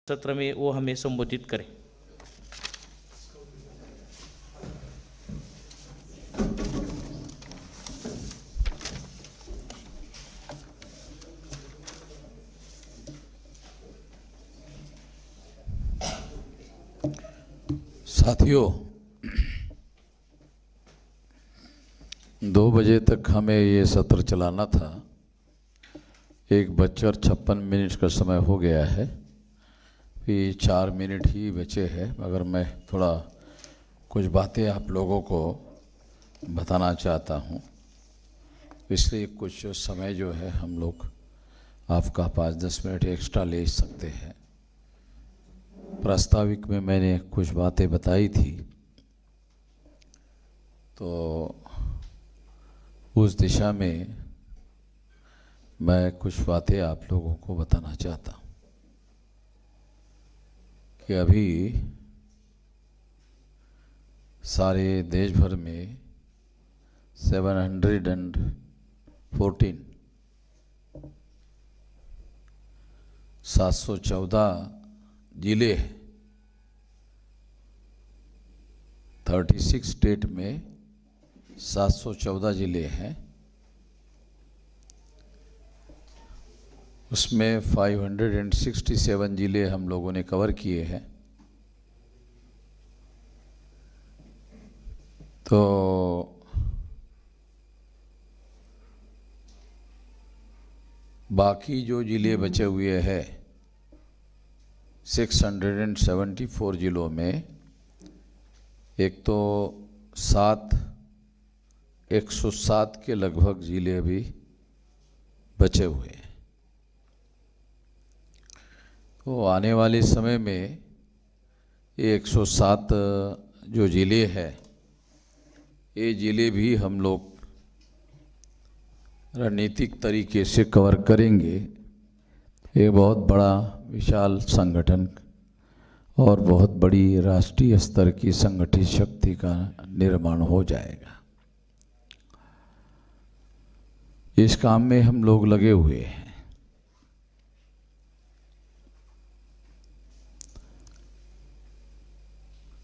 सत्र में वो हमें संबोधित करें। साथियों, 2 बजे तक हमें ये सत्र चलाना था। 1:56 का समय हो गया है, कि 4 मिनट ही बचे हैं। मगर मैं थोड़ा कुछ बातें आप लोगों को बताना चाहता हूँ, इसलिए कुछ समय जो है हम लोग आपका 5-10 मिनट एक्स्ट्रा ले सकते हैं। प्रास्ताविक में मैंने कुछ बातें बताई थी, तो उस दिशा में मैं कुछ बातें आप लोगों को बताना चाहता हूँ कि अभी सारे देश भर में 714 जिले हैं। 36 स्टेट में 714 जिले हैं। उसमें 567 जिले हम लोगों ने कवर किए हैं। तो बाकी जो जिले बचे हुए हैं 674 जिलों में एक तो 107 के लगभग जिले अभी बचे हुए हैं। तो आने वाले समय में ये 107 जो जिले हैं, ये जिले भी हम लोग रणनीतिक तरीके से कवर करेंगे। ये बहुत बड़ा विशाल संगठन और बहुत बड़ी राष्ट्रीय स्तर की संगठित शक्ति का निर्माण हो जाएगा। इस काम में हम लोग लगे हुए हैं।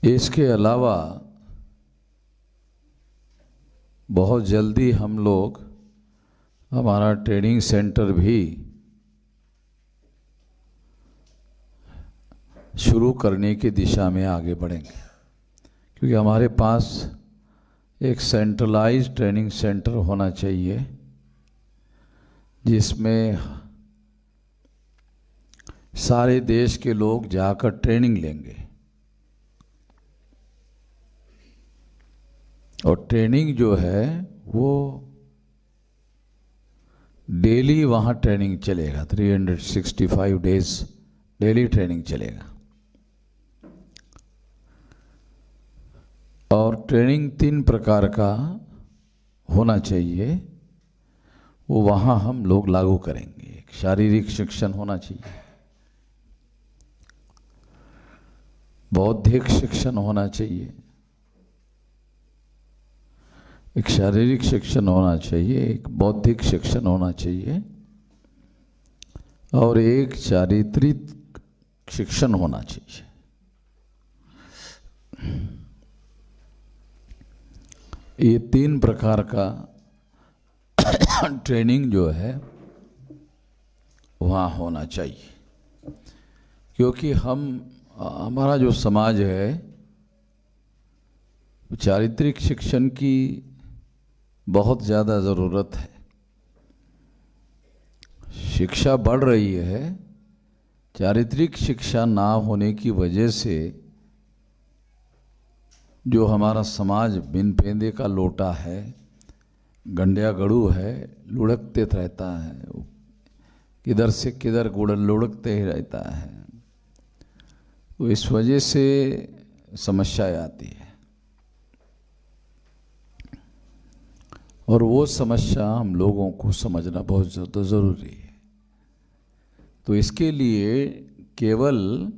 इसके अलावा बहुत जल्दी हम लोग हमारा ट्रेनिंग सेंटर भी शुरू करने की दिशा में आगे बढ़ेंगे, क्योंकि हमारे पास एक सेंट्रलाइज्ड ट्रेनिंग सेंटर होना चाहिए, जिसमें सारे देश के लोग जाकर ट्रेनिंग लेंगे। और ट्रेनिंग जो है वो डेली वहाँ ट्रेनिंग चलेगा। 365 डेज डेली ट्रेनिंग चलेगा। और ट्रेनिंग 3 प्रकार का होना चाहिए, वो वहाँ हम लोग लागू करेंगे। एक शारीरिक शिक्षण होना चाहिए, बौद्धिक शिक्षण होना चाहिए, एक शारीरिक शिक्षण होना चाहिए, एक बौद्धिक शिक्षण होना चाहिए, और एक चारित्रिक शिक्षण होना चाहिए। ये 3 प्रकार का ट्रेनिंग जो है वहाँ होना चाहिए, क्योंकि हमारा जो समाज है चारित्रिक शिक्षण की बहुत ज़्यादा ज़रूरत है। शिक्षा बढ़ रही है, चारित्रिक शिक्षा ना होने की वजह से जो हमारा समाज बिन पेंदे का लोटा है, गंडिया गड़ू है, लुढ़कते रहता है, किधर से किधर लुढ़कते ही रहता है। तो इस वजह से समस्याएं आती है, और वो समस्या हम लोगों को समझना बहुत ज़्यादा ज़रूरी है। तो इसके लिए केवल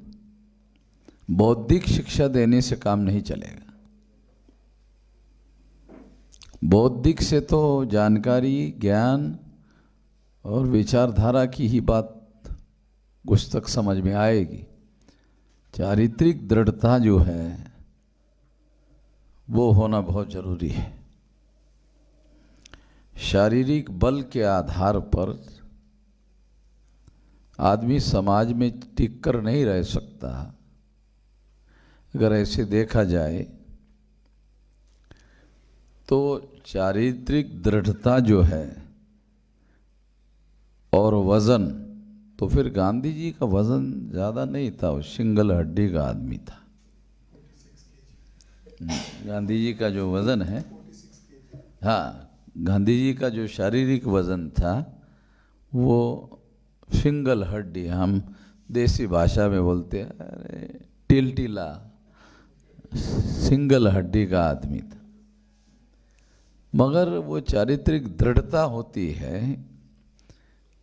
बौद्धिक शिक्षा देने से काम नहीं चलेगा। बौद्धिक से तो जानकारी, ज्ञान और विचारधारा की ही बात कुछ तक समझ में आएगी, चारित्रिक दृढ़ता जो है वो होना बहुत जरूरी है। शारीरिक बल के आधार पर आदमी समाज में टिक कर नहीं रह सकता। अगर ऐसे देखा जाए तो चारित्रिक दृढ़ता जो है और वजन, तो फिर गांधी जी का वजन ज़्यादा नहीं था, वो सिंगल हड्डी का आदमी था। गांधी जी का जो वजन है, हाँ, गांधी जी का जो शारीरिक वजन था वो सिंगल हड्डी, हम देसी भाषा में बोलते हैं अरे टिलटिला, सिंगल हड्डी का आदमी था। मगर वो चारित्रिक दृढ़ता होती है।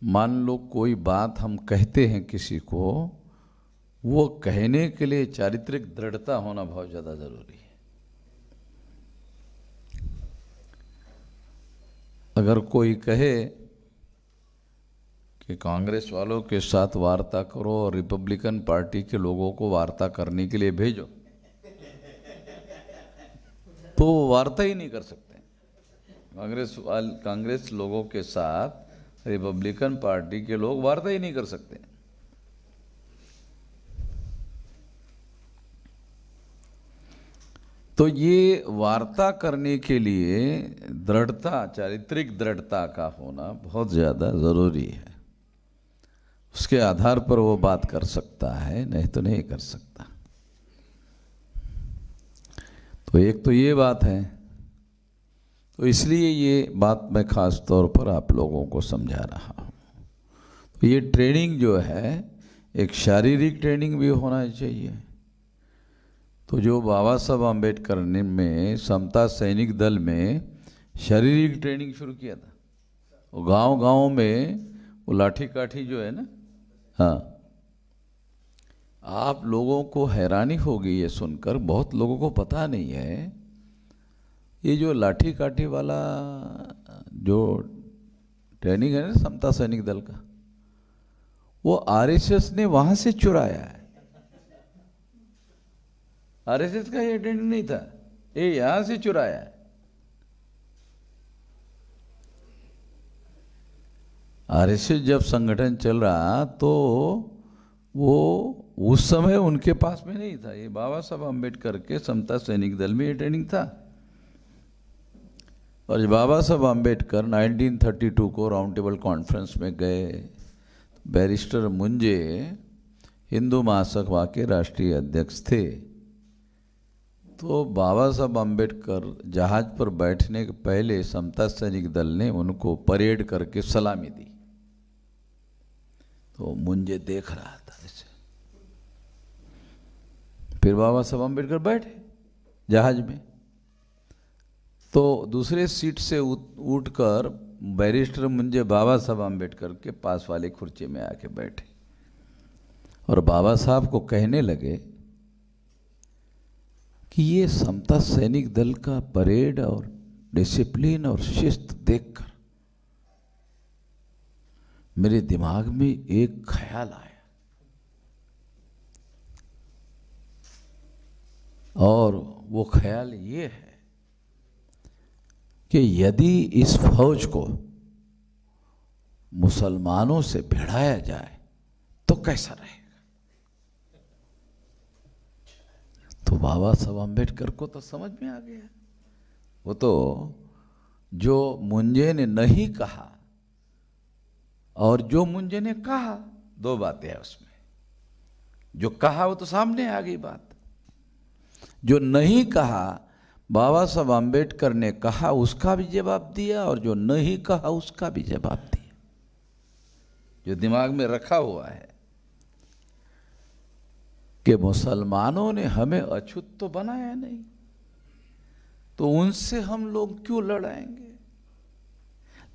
मान लो कोई बात हम कहते हैं किसी को, वो कहने के लिए चारित्रिक दृढ़ता होना बहुत ज़्यादा ज़रूरी है। अगर कोई कहे कि कांग्रेस वालों के साथ वार्ता करो और रिपब्लिकन पार्टी के लोगों को वार्ता करने के लिए भेजो, तो वो वार्ता ही नहीं कर सकते। कांग्रेस लोगों के साथ रिपब्लिकन पार्टी के लोग वार्ता ही नहीं कर सकते। तो ये वार्ता करने के लिए दृढ़ता, चारित्रिक दृढ़ता का होना बहुत ज़्यादा ज़रूरी है। उसके आधार पर वो बात कर सकता है, नहीं तो नहीं कर सकता। तो एक तो ये बात है, तो इसलिए ये बात मैं खास तौर पर आप लोगों को समझा रहा हूँ। तो ये ट्रेनिंग जो है एक शारीरिक ट्रेनिंग भी होना चाहिए। तो जो बाबा साहब आम्बेडकर ने में समता सैनिक दल में शारीरिक ट्रेनिंग शुरू किया था, वो गांव-गांव में वो लाठी काठी जो है ना, हाँ, आप लोगों को हैरानी होगी ये सुनकर, बहुत लोगों को पता नहीं है ये जो लाठी काठी वाला जो ट्रेनिंग है ना समता सैनिक दल का, वो आरएसएस ने वहां से चुराया है। आरएसएस का ये ट्रेनिंग नहीं था, ये यहां से चुराया है। आरएसएस जब संगठन चल रहा तो वो उस समय उनके पास में नहीं था। ये बाबा साहब आम्बेडकर के समता सैनिक दल में ये ट्रेनिंग था। और जब बाबा साहब आम्बेडकर 1932 को राउंड टेबल कॉन्फ्रेंस में गए, बैरिस्टर मुंजे हिंदू महासभा के राष्ट्रीय अध्यक्ष थे। तो बाबा साहब आम्बेडकर जहाज पर बैठने के पहले समता सैनिक दल ने उनको परेड करके सलामी दी। तो मुंजे देख रहा था ऐसे। फिर बाबा साहब आम्बेडकर बैठे जहाज में, तो दूसरे सीट से उठकर बैरिस्टर मुंजे बाबा साहब आम्बेडकर के पास वाले कुर्सी में आके बैठे और बाबा साहब को कहने लगे कि ये समता सैनिक दल का परेड और डिसिप्लिन और शिस्त देखकर मेरे दिमाग में एक ख्याल आया, और वो ख्याल ये है कि यदि इस फौज को मुसलमानों से भिड़ाया जाए तो कैसा रहेगा। तो बाबा साहब आम्बेडकर को तो समझ में आ गया। वो तो जो मुंजे ने नहीं कहा और जो मुंजे ने कहा, दो बातें हैं उसमें। जो कहा वो तो सामने आ गई बात, जो नहीं कहा बाबा साहब आम्बेडकर ने कहा उसका भी जवाब दिया और जो नहीं कहा उसका भी जवाब दिया। जो दिमाग में रखा हुआ है कि मुसलमानों ने हमें अछूत तो बनाया नहीं, तो उनसे हम लोग क्यों लड़ाएंगे।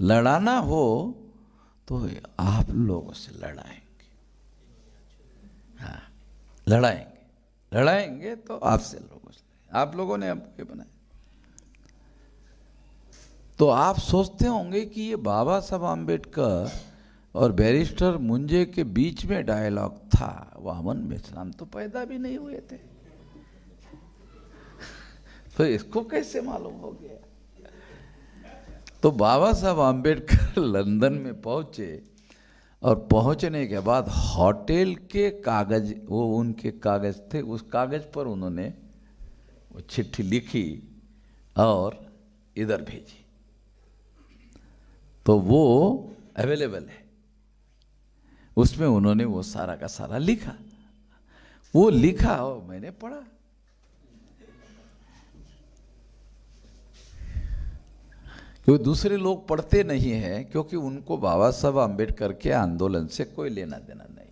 लड़ाना हो तो आप लोगों से लड़ाएंगे। हाँ, लड़ाएंगे तो आपसे लोगों से। आप लोगों ने हमको ये बनाया। तो आप सोचते होंगे कि ये बाबा साहब आम्बेडकर और बैरिस्टर मुंजे के बीच में डायलॉग था, वामन मेश्राम तो पैदा भी नहीं हुए थे, तो इसको कैसे मालूम हो गया? तो बाबा साहब आम्बेडकर लंदन में पहुंचे और पहुंचने के बाद होटल के कागज, वो उनके कागज थे, उस कागज पर उन्होंने वो चिट्ठी लिखी और इधर भेजी, तो वो अवेलेबल है, उसमें उन्होंने वो सारा का सारा लिखा। वो लिखा और मैंने पढ़ा। क्योंकि दूसरे लोग पढ़ते नहीं हैं, क्योंकि उनको बाबा साहब आम्बेडकर के आंदोलन से कोई लेना देना नहीं।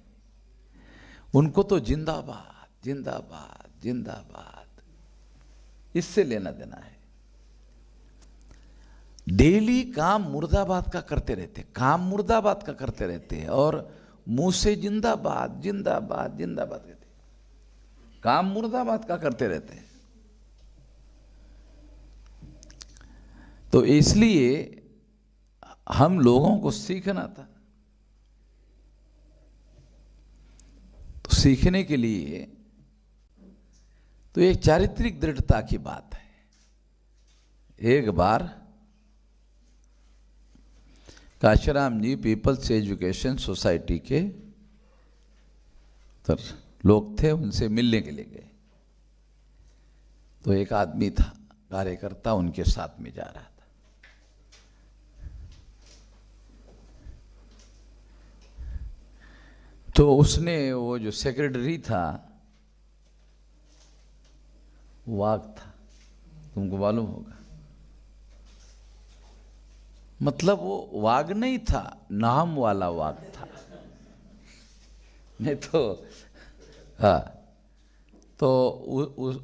उनको तो जिंदाबाद जिंदाबाद जिंदाबाद इससे लेना देना है। डेली काम मुर्दाबाद का करते रहते, काम मुर्दाबाद का करते रहते और मुंह से जिंदाबाद जिंदाबाद जिंदाबाद कहते, काम मुर्दाबाद का करते रहते। तो इसलिए हम लोगों को सीखना था। तो सीखने के लिए तो एक चारित्रिक दृढ़ता की बात है। एक बार काशीराम जी पीपल्स एजुकेशन सोसाइटी के लोग थे, उनसे मिलने के लिए गए। तो एक आदमी था, कार्यकर्ता, उनके साथ में जा रहा था। तो उसने, वो जो सेक्रेटरी था, वाघ था, तुमको मालूम होगा। मतलब वो वाघ नहीं था, नाम वाला वाघ था, नहीं तो हाँ। तो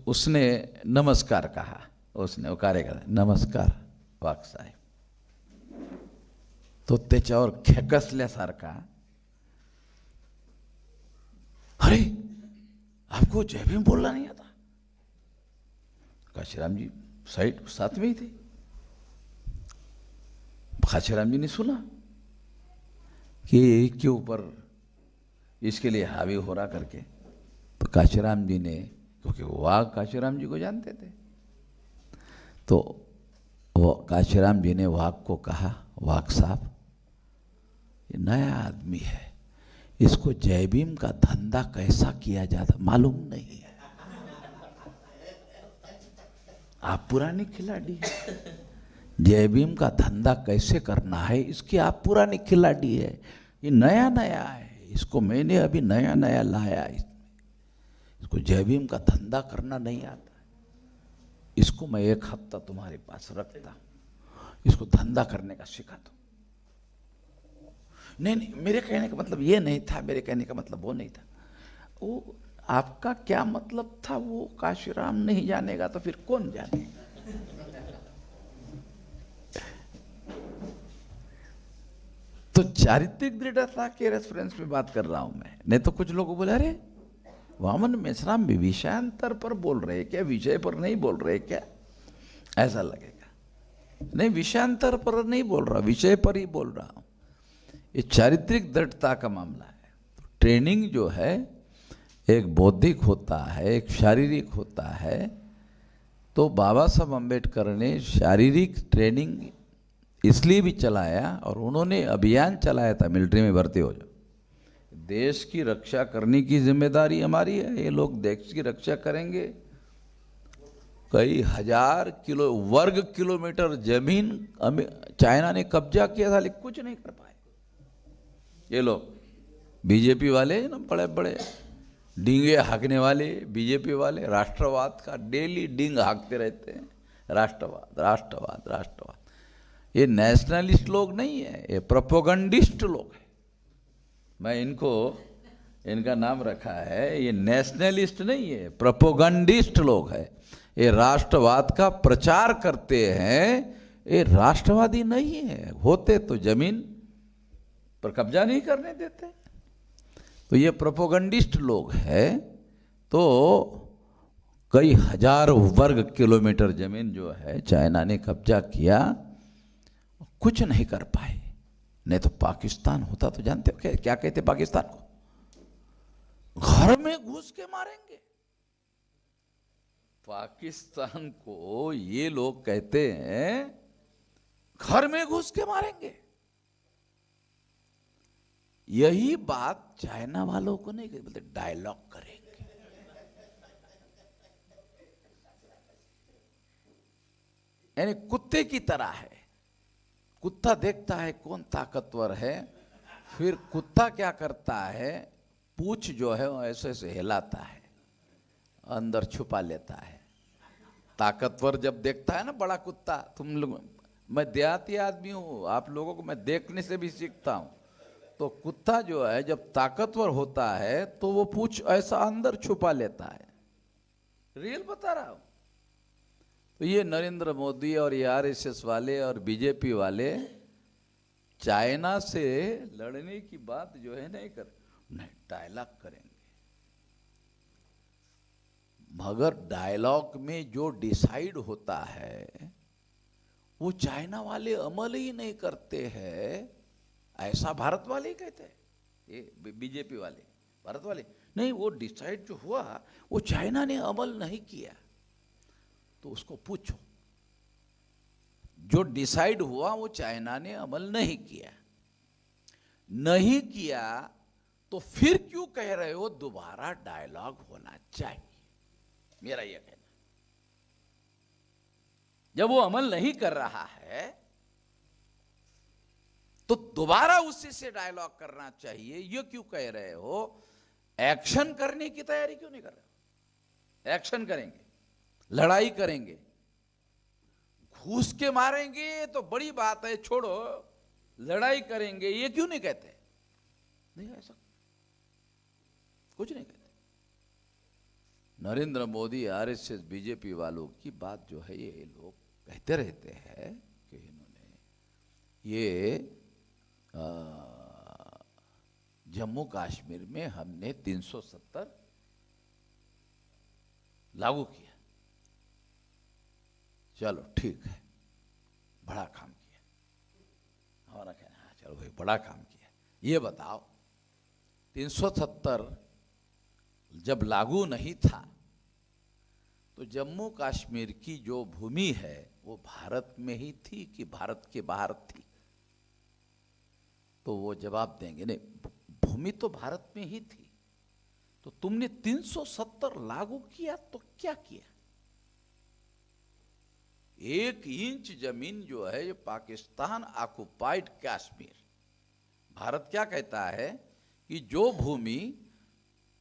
उसने नमस्कार कहा, उसने वो कार्यकर्ता, नमस्कार वाघ साहेब। तो त्याच्यावर खेकसल्यासारखा, अरे आपको जय भीम बोलना नहीं आता? काशीराम जी साइड साथ में ही थे। काशीराम जी ने सुना कि इसके ऊपर इसके लिए हावी हो रहा करके, तो काशीराम जी ने, क्योंकि वाघ काशीराम जी को जानते थे, तो वो काशीराम जी ने वाघ को कहा, वाघ साहब ये नया आदमी है, इसको जय भीम का धंधा कैसा किया जाता मालूम नहीं है। आप पुराने खिलाड़ी हैं, जय भीम का धंधा कैसे करना है इसकी आप पुराने खिलाड़ी है, ये नया नया है, इसको मैंने अभी नया नया लाया, इसको जय भीम का धंधा करना नहीं आता, इसको मैं एक हफ्ता तुम्हारे पास रखता हूं, इसको धंधा करने का सिखा दो। नहीं, मेरे कहने का मतलब ये नहीं था, मेरे कहने का मतलब वो नहीं था। वो आपका क्या मतलब था वो काशीराम नहीं जानेगा तो फिर कौन जानेगा? तो चारित्रिक दृढ़ता के रेफरेंस में बात कर रहा हूं मैं। नहीं तो कुछ लोग बोले, अरे वामन मेश्राम भी विषयांतर पर बोल रहे क्या, विषय पर नहीं बोल रहे क्या, ऐसा लगेगा। नहीं, विषयांतर पर नहीं बोल रहा, विषय पर ही बोल रहा हूं। ये चारित्रिक दृढ़ता का मामला है। तो ट्रेनिंग जो है एक बौद्धिक होता है, एक शारीरिक होता है। तो बाबा साहब अम्बेडकर ने शारीरिक ट्रेनिंग इसलिए भी चलाया, और उन्होंने अभियान चलाया था, मिलिट्री में भर्ती हो जाओ, देश की रक्षा करने की जिम्मेदारी हमारी है। ये लोग देश की रक्षा करेंगे। कई हजार वर्ग किलोमीटर जमीन चाइना ने कब्जा किया था, लेकिन कुछ नहीं कर पाए। ये लोग बीजेपी वाले ना, बड़े बड़े डींगे हाँकने वाले बीजेपी वाले, राष्ट्रवाद का डेली डींग हाँकते रहते हैं, राष्ट्रवाद राष्ट्रवाद राष्ट्रवाद। ये नेशनलिस्ट लोग नहीं है, ये प्रोपोगंडिस्ट लोग हैं। मैं इनका नाम रखा है, ये नेशनलिस्ट नहीं है, प्रोपोगंडिस्ट लोग हैं। ये राष्ट्रवाद का प्रचार करते हैं, ये राष्ट्रवादी नहीं है। होते तो जमीन पर कब्जा नहीं करने देते। तो ये प्रोपोगंडिस्ट लोग हैं। तो कई हजार वर्ग किलोमीटर जमीन जो है चाइना ने कब्जा किया, कुछ नहीं कर पाए। नहीं तो पाकिस्तान होता तो जानते हो क्या कहते पाकिस्तान को? घर में घुस के मारेंगे। पाकिस्तान को ये लोग कहते हैं घर में घुस के मारेंगे। यही बात चाइना वालों को नहीं कहते, बोलते डायलॉग करेंगे। यानी कुत्ते की तरह है। कुत्ता देखता है कौन ताकतवर है, फिर कुत्ता क्या करता है, पूंछ जो है वो ऐसे ऐसे हिलाता है, अंदर छुपा लेता है। ताकतवर जब देखता है ना बड़ा कुत्ता, तुम लोग, मैं देहाती आदमी हूं, आप लोगों को मैं देखने से भी सीखता हूं। तो कुत्ता जो है जब ताकतवर होता है तो वो पूंछ ऐसा अंदर छुपा लेता है। रियल बता रहा हूं। तो ये नरेंद्र मोदी और ये आरएसएस वाले और बीजेपी वाले चाइना से लड़ने की बात जो है नहीं कर, नहीं डायलॉग करेंगे। मगर डायलॉग में जो डिसाइड होता है वो चाइना वाले अमल ही नहीं करते हैं, ऐसा भारत वाले ही कहते हैं। ये बीजेपी वाले, भारत वाले नहीं, वो डिसाइड जो हुआ वो चाइना ने अमल नहीं किया। तो उसको पूछो, जो डिसाइड हुआ वो चाइना ने अमल नहीं किया, नहीं किया तो फिर क्यों कह रहे हो दोबारा डायलॉग होना चाहिए? मेरा यह कहना, जब वो अमल नहीं कर रहा है तो दोबारा उसी से डायलॉग करना चाहिए। ये क्यों कह रहे हो? एक्शन करने की तैयारी क्यों नहीं कर रहे हो? एक्शन करेंगे, लड़ाई करेंगे, घूस के मारेंगे तो बड़ी बात है, छोड़ो, लड़ाई करेंगे ये क्यों नहीं कहते? नहीं, ऐसा कुछ नहीं कहते। नरेंद्र मोदी, आरएसएस, बीजेपी वालों की बात जो है ये लोग कहते रहते हैं कि इन्होंने ये जम्मू कश्मीर में हमने 370 लागू किया। चलो ठीक है, बड़ा काम किया, हमारा कहना है चलो भाई बड़ा काम किया। ये बताओ 370 जब लागू नहीं था तो जम्मू कश्मीर की जो भूमि है वो भारत में ही थी कि भारत के बाहर थी? तो वो जवाब देंगे नहीं, भूमि तो भारत में ही थी। तो तुमने 370 लागू किया तो क्या किया? 1 इंच जमीन जो है ये पाकिस्तान ऑक्युपाइड कश्मीर। भारत क्या कहता है कि जो भूमि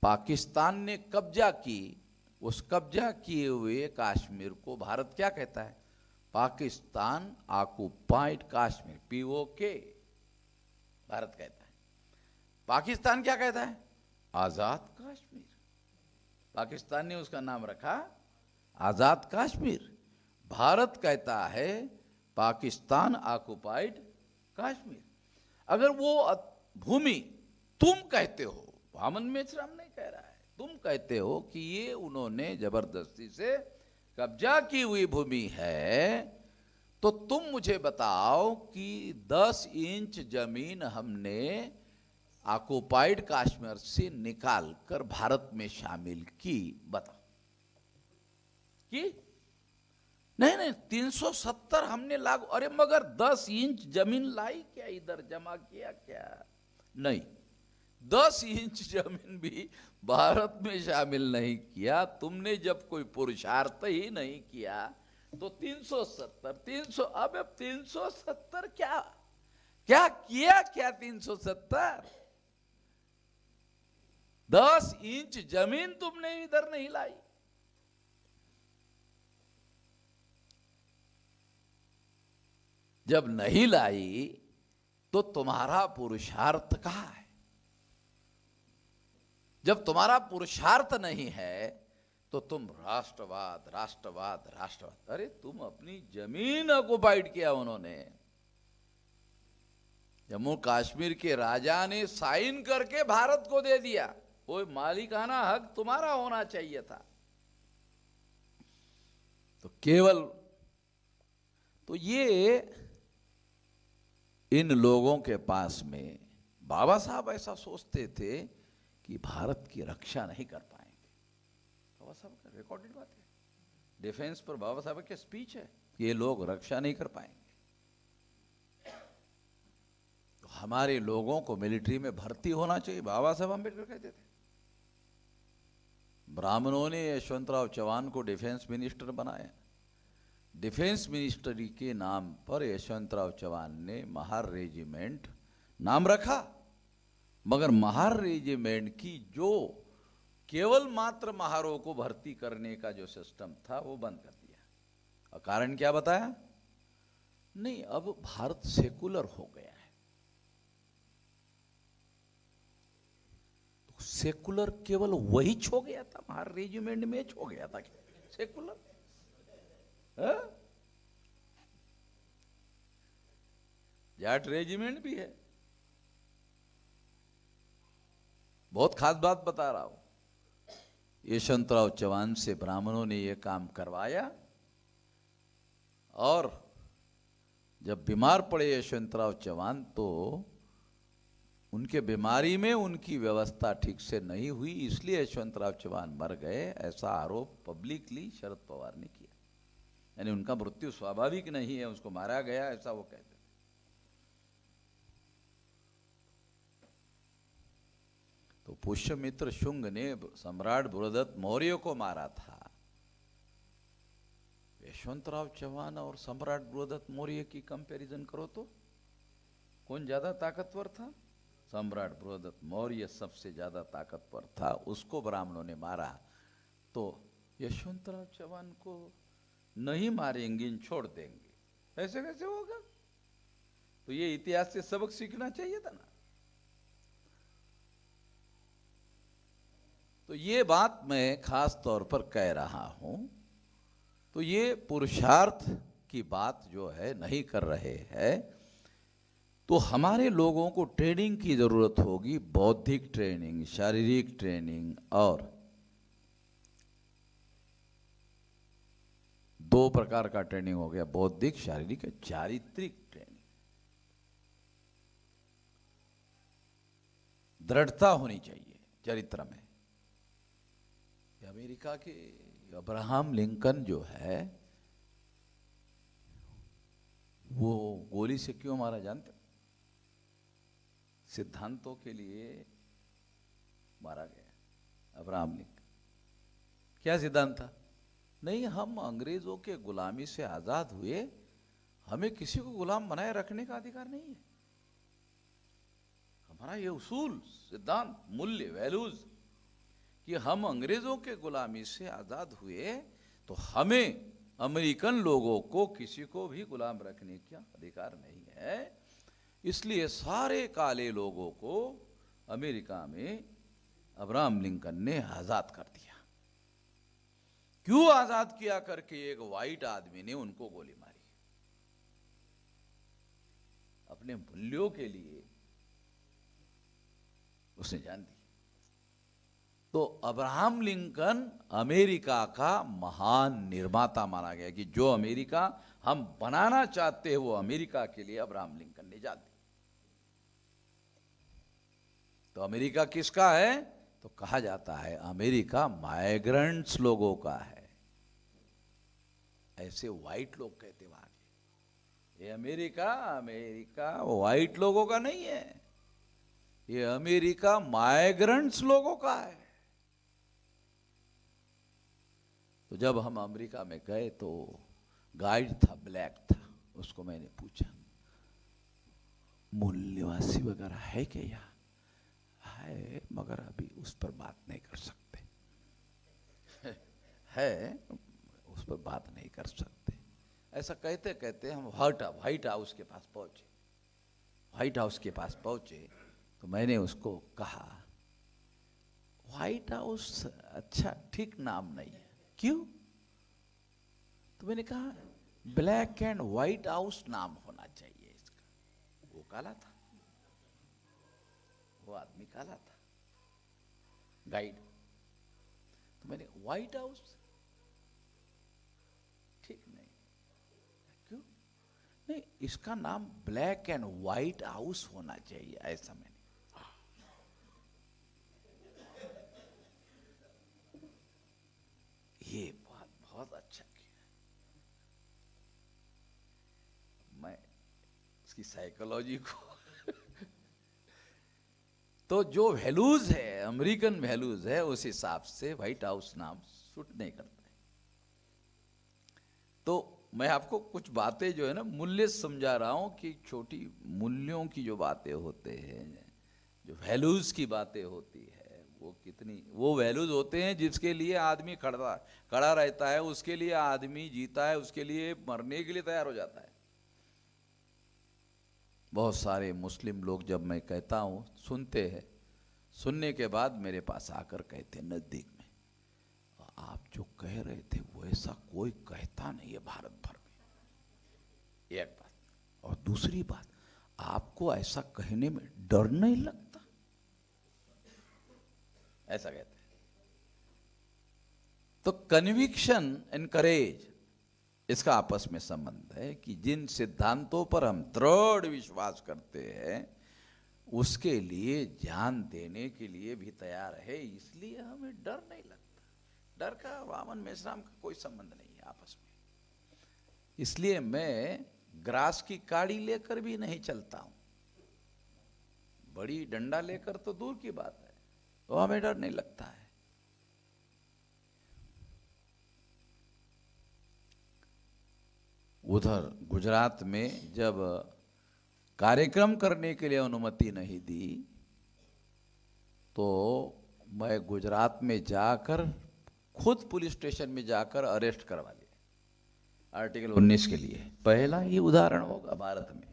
पाकिस्तान ने कब्जा की, उस कब्जा किए हुए कश्मीर को भारत क्या कहता है? पाकिस्तान ऑक्युपाइड कश्मीर, पीओके भारत कहता है। पाकिस्तान क्या कहता है? आजाद कश्मीर। पाकिस्तान ने उसका नाम रखा आजाद कश्मीर। भारत कहता है पाकिस्तान ऑक्युपाइड कश्मीर। अगर वो भूमि तुम कहते हो, वामन मेश्राम नहीं कह रहा है, तुम कहते हो कि ये उन्होंने जबरदस्ती से कब्जा की हुई भूमि है, तो तुम मुझे बताओ कि 10 इंच जमीन हमने ऑक्युपाइड कश्मीर से निकाल कर भारत में शामिल की, बताओ कि नहीं नहीं 370 हमने लागू, अरे मगर 10 इंच जमीन लाई क्या, इधर जमा किया क्या? नहीं, 10 इंच जमीन भी भारत में शामिल नहीं किया। तुमने जब कोई पुरुषार्थ ही नहीं किया तो 370 300, अब 370 क्या क्या किया? क्या 370? 10 इंच जमीन तुमने इधर नहीं लाई। जब नहीं लाई तो तुम्हारा पुरुषार्थ कहां है? जब तुम्हारा पुरुषार्थ नहीं है तो तुम राष्ट्रवाद राष्ट्रवाद राष्ट्रवाद, अरे तुम अपनी जमीन ऑक्युपाइड किया उन्होंने। जम्मू कश्मीर के राजा ने साइन करके भारत को दे दिया, कोई मालिकाना हक तुम्हारा होना चाहिए था। तो केवल तो ये इन लोगों के पास में, बाबा साहब ऐसा सोचते थे कि कि भारत की रक्षा नहीं कर पाएंगे। बाबा साहब का रिकॉर्डेड बात है, डिफेंस पर बाबा साहब की स्पीच है, ये लोग रक्षा नहीं कर पाएंगे। तो हमारे लोगों को मिलिट्री में भर्ती होना चाहिए, बाबा साहब अम्बेडकर कहते थे। ब्राह्मणों ने यशवंतराव चौहान को डिफेंस मिनिस्टर बनाया। डिफेंस मिनिस्ट्री के नाम पर यशवंतराव चौहान ने महार रेजिमेंट नाम रखा, मगर महार रेजिमेंट की जो केवल मात्र महारों को भर्ती करने का जो सिस्टम था वो बंद कर दिया। और कारण क्या बताया? नहीं, अब भारत सेकुलर हो गया है। तो सेकुलर केवल वही छो गया था, महार रेजिमेंट में छो गया था क्या सेकुलर? जाट रेजिमेंट भी है। बहुत खास बात बता रहा हूं, यशवंतराव चौहान से ब्राह्मणों ने यह काम करवाया, और जब बीमार पड़े यशवंतराव चौहान तो उनके बीमारी में उनकी व्यवस्था ठीक से नहीं हुई, इसलिए यशवंतराव चौहान मर गए, ऐसा आरोप पब्लिकली शरद पवार ने किया। यानी उनका मृत्यु स्वाभाविक नहीं है, उसको मारा गया, ऐसा वो कहते थे। तो पुष्यमित्र शुंग ने सम्राट बृहदत्त मौर्य को मारा था। यशवंतराव चौहान और सम्राट बृहदत्त मौर्य की कंपैरिजन करो तो कौन ज्यादा ताकतवर था? सम्राट बृहदत्त मौर्य सबसे ज्यादा ताकतवर था, उसको ब्राह्मणों ने मारा। तो यशवंतराव चौहान को नहीं मारेंगे, छोड़ देंगे, ऐसे कैसे होगा? तो ये इतिहास से सबक सीखना चाहिए था ना। तो ये बात मैं खास तौर पर कह रहा हूं, तो ये पुरुषार्थ की बात जो है नहीं कर रहे हैं, तो हमारे लोगों को ट्रेनिंग की जरूरत होगी, बौद्धिक ट्रेनिंग, शारीरिक ट्रेनिंग, और दो प्रकार का ट्रेनिंग हो गया, बौद्धिक, शारीरिक, चारित्रिक ट्रेनिंग। दृढ़ता होनी चाहिए चरित्र में। अमेरिका के अब्राहम लिंकन जो है वो गोली से क्यों मारा जानते? सिद्धांतों के लिए मारा गया अब्राहम लिंकन। क्या सिद्धांत था? नहीं, हम अंग्रेजों के गुलामी से आजाद हुए, हमें किसी को गुलाम बनाए रखने का अधिकार नहीं है। हमारा ये उसूल, सिद्धांत, मूल्य, वैल्यूज कि हम अंग्रेजों के गुलामी से आजाद हुए, तो हमें अमेरिकन लोगों को किसी को भी गुलाम रखने का अधिकार नहीं है। इसलिए सारे काले लोगों को अमेरिका में अब्राहम लिंकन ने आजाद कर दिया। क्यों आजाद किया करके एक व्हाइट आदमी ने उनको गोली मारी, अपने मूल्यों के लिए उसने जान दी। तो अब्राहम लिंकन अमेरिका का महान निर्माता माना गया कि जो अमेरिका हम बनाना चाहते हैं वो अमेरिका के लिए अब्राहम लिंकन ने जान दी। तो अमेरिका किसका है? तो कहा जाता है अमेरिका माइग्रेंट्स लोगों का है, ऐसे व्हाइट लोग कहते वहां के। ये अमेरिका व्हाइट लोगों का नहीं है, ये अमेरिका माइग्रेंट्स लोगों का है। तो जब हम अमेरिका में गए तो गाइड था, ब्लैक था, उसको मैंने पूछा मूल निवासी वगैरह है क्या? यहाँ है, मगर अभी उस पर बात नहीं कर सकते है, उस पर बात नहीं कर सकते। ऐसा कहते कहते हम व्हाइट हाउस के पास पहुंचे। व्हाइट हाउस के पास पहुंचे तो मैंने उसको कहा व्हाइट हाउस अच्छा ठीक नाम नहीं है। क्यों? तो मैंने कहा ब्लैक एंड व्हाइट हाउस नाम होना चाहिए इसका। वो काला था, वो आदमी काला था गाइड। तो मैंने व्हाइट हाउस ठीक नहीं। क्यों? नहीं, इसका नाम ब्लैक एंड व्हाइट हाउस होना चाहिए, ऐसा मैंने। बहुत अच्छा किया। मैं उसकी साइकोलॉजी को तो जो वैल्यूज है, अमेरिकन वैल्यूज है, उस हिसाब से व्हाइट हाउस नाम सूट नहीं करता है। तो मैं आपको कुछ बातें जो है ना मूल्य समझा रहा हूं कि छोटी मूल्यों की जो बातें होते हैं, जो वैल्यूज की बातें होती है, वो कितनी, वो वैल्यूज होते हैं जिसके लिए आदमी खड़ा रहता है, उसके लिए आदमी जीता है, उसके लिए मरने के लिए तैयार हो जाता है। बहुत सारे मुस्लिम लोग जब मैं कहता हूँ सुनते हैं, सुनने के बाद मेरे पास आकर कहते नज़दीक में, आप जो कह रहे थे वो ऐसा कोई कहता नहीं है भारत भर में। एक बात, और दूसरी बात, आपको ऐसा कहने में डर नहीं लगता? ऐसा कहते हैं। तो कन्विक्शन एंड करेज, इसका आपस में संबंध है कि जिन सिद्धांतों पर हम दृढ़ विश्वास करते हैं उसके लिए जान देने के लिए भी तैयार है, इसलिए हमें डर नहीं लगता। डर का वामन मेश्राम का कोई संबंध नहीं है आपस में। इसलिए मैं ग्रास की काड़ी लेकर भी नहीं चलता हूं, बड़ी डंडा लेकर तो दूर की बात है, तो हमें डर नहीं लगता है। उधर गुजरात में जब कार्यक्रम करने के लिए अनुमति नहीं दी तो मैं गुजरात में जाकर खुद पुलिस स्टेशन में जाकर अरेस्ट करवा लिया आर्टिकल 19 के लिए। पहला ये उदाहरण होगा भारत में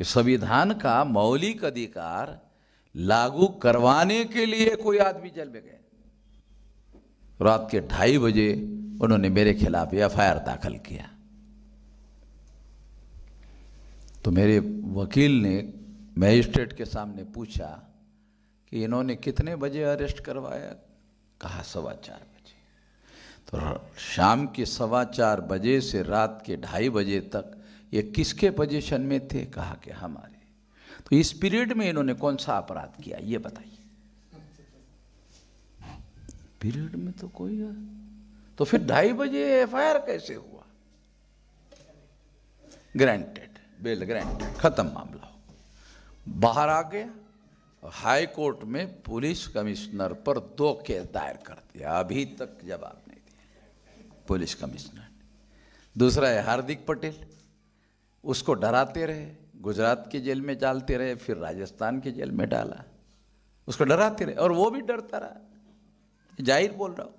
कि संविधान का मौलिक अधिकार लागू करवाने के लिए कोई आदमी जेल में गए। रात के 2:30 बजे उन्होंने मेरे खिलाफ एफआईआर दाखिल किया। तो मेरे वकील ने मजिस्ट्रेट के सामने पूछा कि इन्होंने कितने बजे अरेस्ट करवाया? कहा 4:15 बजे। तो शाम के 4:15 बजे से रात के 2:30 बजे तक ये किसके पोजीशन में थे? कहा कि हमारे। तो इस पीरियड में इन्होंने कौन सा अपराध किया ये बताइए? पीरियड में तो कोई है। तो फिर 2:30 बजे एफआईआर कैसे हुआ? ग्रांटेड, बेल ग्रांटेड, खत्म मामला हो। बाहर आ गया, हाई कोर्ट में पुलिस कमिश्नर पर 2 केस दायर कर दिया, अभी तक जवाब नहीं दिया पुलिस कमिश्नर ने। दूसरा है हार्दिक पटेल, उसको डराते रहे, गुजरात के जेल में डालते रहे, फिर राजस्थान के जेल में डाला, उसको डराते रहे और वो भी डरता रहा। जाहिर बोल रहा हूं।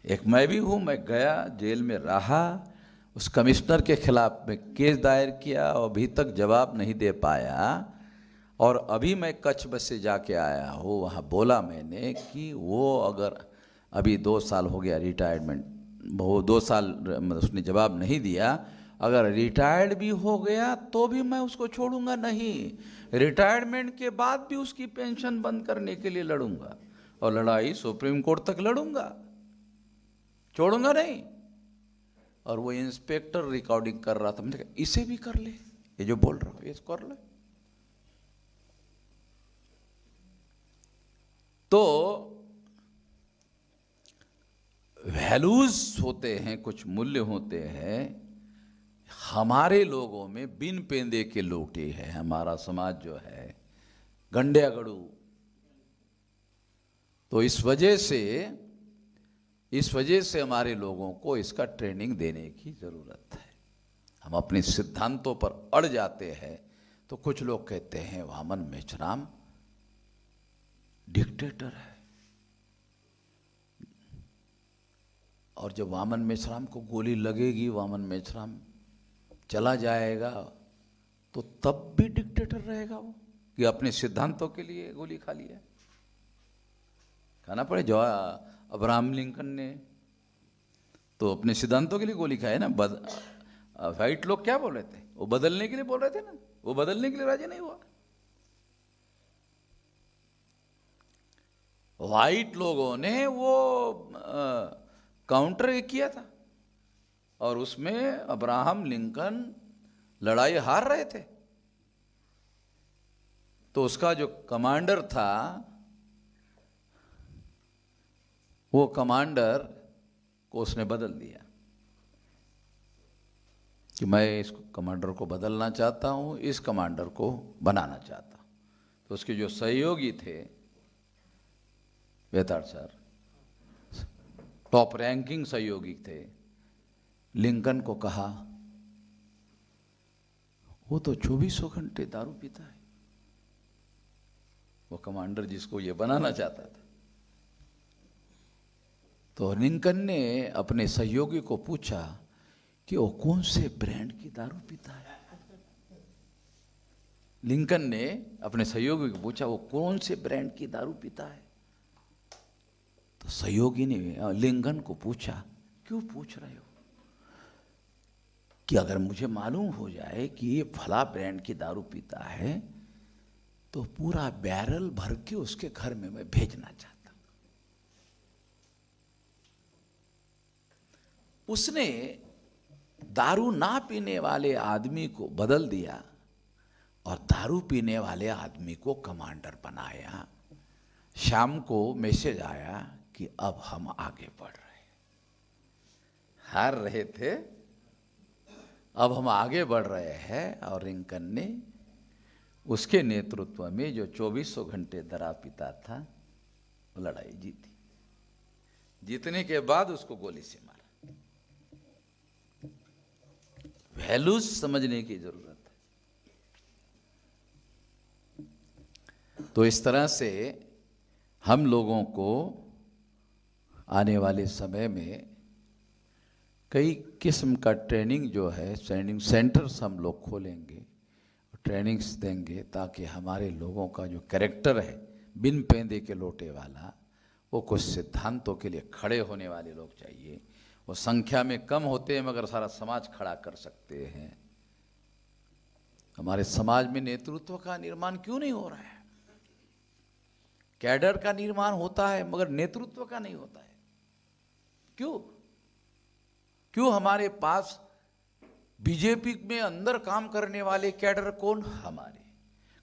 एक मैं भी हूं, मैं गया, जेल में रहा, उस कमिश्नर के खिलाफ में केस दायर किया और अभी तक जवाब नहीं दे पाया। और अभी मैं कच्छ बस से जाके आया हूँ, वहाँ बोला मैंने कि वो अगर अभी 2 साल हो गया रिटायरमेंट, वो 2 साल उसने जवाब नहीं दिया, अगर रिटायर्ड भी हो गया तो भी मैं उसको छोड़ूंगा नहीं, रिटायरमेंट के बाद भी उसकी पेंशन बंद करने के लिए लड़ूंगा और लड़ाई सुप्रीम कोर्ट तक लड़ूंगा, छोड़ूंगा नहीं। और वो इंस्पेक्टर रिकॉर्डिंग कर रहा था, मैंने कहा इसे भी कर ले, ये जो बोल रहा हूं इसको कर ले। तो वैल्यूज होते हैं, कुछ मूल्य होते हैं। हमारे लोगों में बिन पेंदे के लोटे है, हमारा समाज जो है गंड्या गड़ू। तो इस वजह से हमारे लोगों को इसका ट्रेनिंग देने की जरूरत है। हम अपने सिद्धांतों पर अड़ जाते हैं तो कुछ लोग कहते हैं वामन मेश्राम डिक्टेटर है, और जब वामन मेश्राम को गोली लगेगी, वामन मेश्राम चला जाएगा, तो तब भी डिक्टेटर रहेगा वो कि अपने सिद्धांतों के लिए गोली खा लिया। खाना पड़े। जो अब्राहम लिंकन ने तो अपने सिद्धांतों के लिए गोली खाई ना। व्हाइट लोग क्या बोल रहे थे? वो बदलने के लिए बोल रहे थे ना, वो बदलने के लिए राजी नहीं हुआ। व्हाइट लोगों ने वो काउंटर किया था और उसमें अब्राहम लिंकन लड़ाई हार रहे थे। तो उसका जो कमांडर था, वो कमांडर को उसने बदल दिया कि मैं इस कमांडर को बदलना चाहता हूँ, इस कमांडर को बनाना चाहता हूँ। तो उसके जो सहयोगी थे बेताड़ सर, टॉप रैंकिंग सहयोगी थे, लिंकन को कहा वो तो 2400 घंटे दारू पीता है, वो कमांडर जिसको ये बनाना चाहता था। तो लिंकन ने अपने सहयोगी को पूछा कि वो कौन से ब्रांड की दारू पीता है। लिंकन ने अपने सहयोगी को पूछा वो कौन से ब्रांड की दारू पीता है। तो सहयोगी ने लिंकन को पूछा, क्यों पूछ रहे हो? कि अगर मुझे मालूम हो जाए कि ये फला ब्रांड की दारू पीता है तो पूरा बैरल भर के उसके घर में मैं भेजना चाहता हूं। उसने दारू ना पीने वाले आदमी को बदल दिया और दारू पीने वाले आदमी को कमांडर बनाया। शाम को मैसेज आया कि अब हम आगे बढ़ रहे हैं, हार रहे थे, अब हम आगे बढ़ रहे हैं। और लिंकन ने उसके नेतृत्व में जो 2400 घंटे दरा पीता था वो लड़ाई जीती। जीतने के बाद उसको गोली से मारा। वैल्यूज समझने की जरूरत है। तो इस तरह से हम लोगों को आने वाले समय में कई किस्म का ट्रेनिंग जो है, ट्रेनिंग सेंटर्स हम लोग खोलेंगे, ट्रेनिंग्स देंगे ताकि हमारे लोगों का जो कैरेक्टर है बिन पेंदे के लोटे वाला, वो कुछ सिद्धांतों के लिए खड़े होने वाले लोग चाहिए। वो संख्या में कम होते हैं मगर सारा समाज खड़ा कर सकते हैं। हमारे समाज में नेतृत्व का निर्माण क्यों नहीं हो रहा है? कैडर का निर्माण होता है मगर नेतृत्व का नहीं होता है। क्यों? क्यों हमारे पास बीजेपी में अंदर काम करने वाले कैडर कौन? हमारे।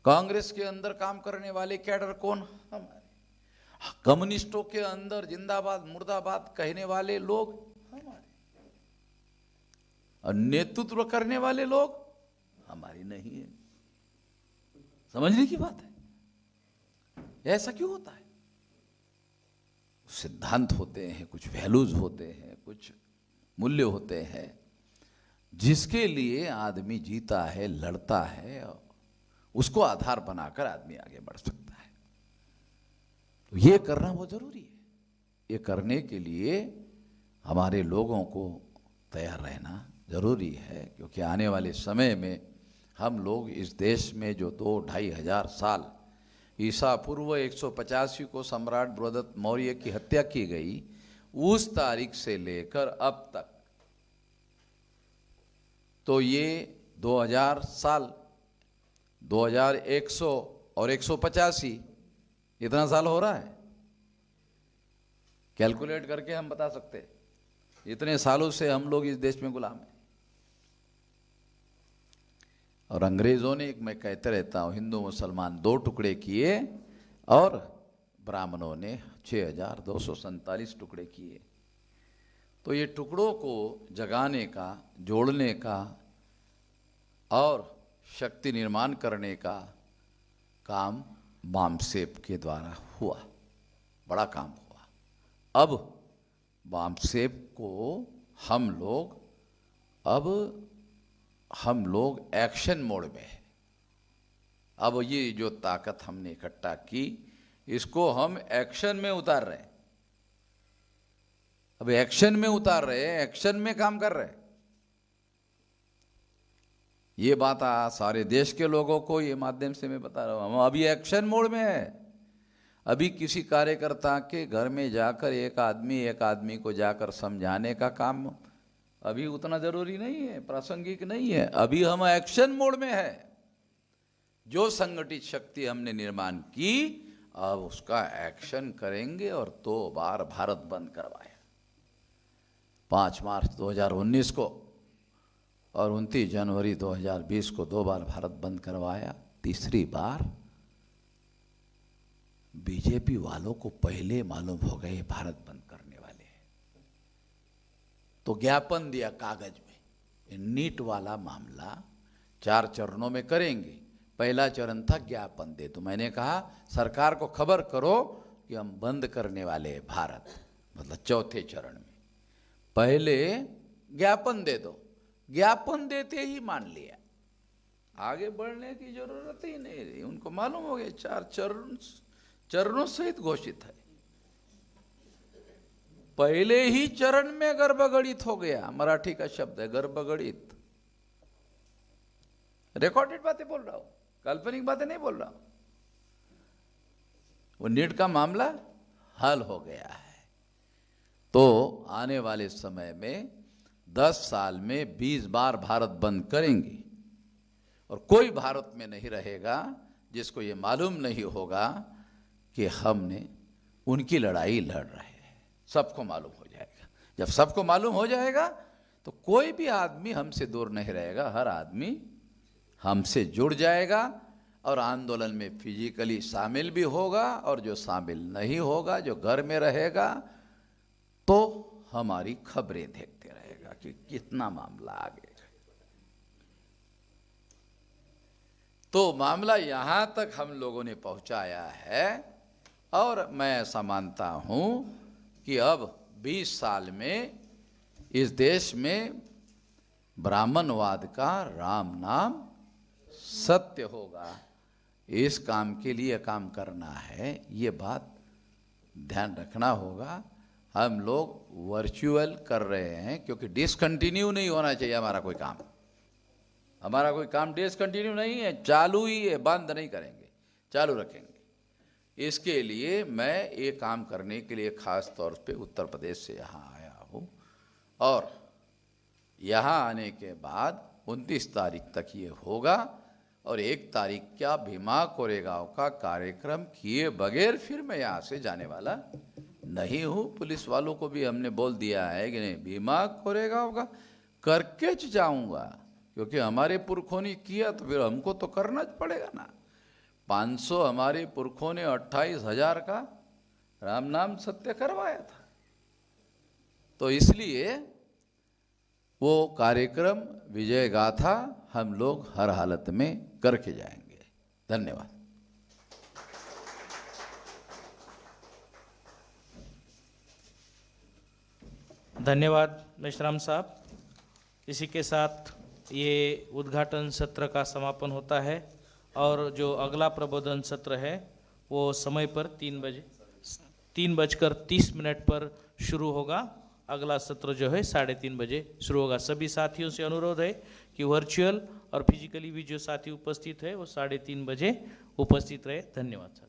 कांग्रेस के अंदर काम करने वाले कैडर कौन? हमारे। कम्युनिस्टों के अंदर जिंदाबाद मुर्दाबाद कहने वाले लोग हमारे, और नेतृत्व करने वाले लोग हमारी नहीं है। समझने की बात है। ऐसा क्यों होता है? सिद्धांत होते हैं, कुछ वैल्यूज होते हैं, कुछ मूल्य होते हैं जिसके लिए आदमी जीता है, लड़ता है, उसको आधार बनाकर आदमी आगे बढ़ सकता है। तो ये करना बहुत जरूरी है। ये करने के लिए हमारे लोगों को तैयार रहना जरूरी है, क्योंकि आने वाले समय में हम लोग इस देश में जो 2-2.5 हजार साल ईसा पूर्व 185 को सम्राट बृहदत्त मौर्य की हत्या की गई, उस तारीख से लेकर अब तक तो ये 2000 साल, 2100 और 185 इतना साल हो रहा है। कैलकुलेट करके हम बता सकते हैं, इतने सालों से हम लोग इस देश में गुलाम हैं। और अंग्रेजों ने, मैं कहते रहता हूं, हिंदू मुसलमान 2 टुकड़े किए और ब्राह्मणों ने 6247 टुकड़े किए। तो ये टुकड़ों को जगाने का, जोड़ने का और शक्ति निर्माण करने का काम बामसेप के द्वारा हुआ, बड़ा काम हुआ। अब बामसेप को हम लोग एक्शन मोड में है। अब ये जो ताकत हमने इकट्ठा की, इसको हम एक्शन में उतार रहे हैं। अब एक्शन में उतार रहे हैं, एक्शन में काम कर रहे हैं। ये बात सारे देश के लोगों को ये माध्यम से मैं बता रहा हूं, हम अभी एक्शन मोड में है। अभी किसी कार्यकर्ता के घर में जाकर एक आदमी को जाकर समझाने का काम अभी उतना जरूरी नहीं है, प्रासंगिक नहीं है। अभी हम एक्शन मोड में है। जो संगठित शक्ति हमने निर्माण की, अब उसका एक्शन करेंगे। और 2 बार भारत बंद करवाया, 5 मार्च 2019 को और 29 जनवरी 2020 को 2 बार भारत बंद करवाया। तीसरी बार बीजेपी वालों को पहले मालूम हो गए भारत बंद करने वाले हैं। तो ज्ञापन दिया कागज में। नीट वाला मामला 4 चरणों में करेंगे। पहला चरण था ज्ञापन दे, तो मैंने कहा सरकार को खबर करो कि हम बंद करने वाले हैं भारत, मतलब चौथे चरण में। पहले ज्ञापन दे दो, ज्ञापन देते ही मान लिया, आगे बढ़ने की जरूरत ही नहीं रही। उनको मालूम हो गया 4 चरणों सहित घोषित है। पहले ही चरण में गर्भगणित हो गया, मराठी का शब्द है गर्भगणित। रिकॉर्डेड बातें बोल रहा हूं, काल्पनिक बातें नहीं बोल रहा हूं। वो नीट का मामला हल हो गया है। तो आने वाले समय में 10 साल में 20 बार भारत बंद करेंगे, और कोई भारत में नहीं रहेगा जिसको ये मालूम नहीं होगा कि हमने उनकी लड़ाई लड़ रहे हैं। सबको मालूम हो जाएगा। जब सबको मालूम हो जाएगा तो कोई भी आदमी हमसे दूर नहीं रहेगा, हर आदमी हमसे जुड़ जाएगा और आंदोलन में फिजिकली शामिल भी होगा, और जो शामिल नहीं होगा, जो घर में रहेगा, तो हमारी खबरें देखते रहेगा कि कितना मामला आगे। तो मामला यहां तक हम लोगों ने पहुंचाया है, और मैं ऐसा मानता हूं कि अब 20 साल में इस देश में ब्राह्मणवाद का राम नाम सत्य होगा। इस काम के लिए काम करना है, ये बात ध्यान रखना होगा। हम लोग वर्चुअल कर रहे हैं क्योंकि डिसकंटिन्यू नहीं होना चाहिए हमारा कोई काम। हमारा कोई काम डिसकंटिन्यू नहीं है, चालू ही है, बंद नहीं करेंगे, चालू रखेंगे। इसके लिए मैं ये काम करने के लिए खास तौर पे उत्तर प्रदेश से यहाँ आया हूँ, और यहाँ आने के बाद 29 तारीख तक ये होगा, और 1 तारीख का भीमा कोरेगांव का कार्यक्रम किए बगैर फिर मैं यहाँ से जाने वाला नहीं हूँ। पुलिस वालों को भी हमने बोल दिया है कि नहीं, भीमा कोरेगांव का करके जाऊँगा, क्योंकि हमारे पुरखों ने किया तो फिर हमको तो करना पड़ेगा ना। 500 हमारे पुरखों ने 28,000 का राम नाम सत्य करवाया था। तो इसलिए वो कार्यक्रम विजय गाथा हम लोग हर हालत में करके जाएंगे। धन्यवाद। धन्यवाद मेश्राम साहब। इसी के साथ ये उद्घाटन सत्र का समापन होता है, और जो अगला प्रबोधन सत्र है वो समय पर 3:30 पर शुरू होगा। अगला सत्र जो है 3:30 बजे शुरू होगा। सभी साथियों से अनुरोध है कि वर्चुअल और फिजिकली भी जो साथी उपस्थित है वो 3:30 बजे उपस्थित रहे। धन्यवाद सर।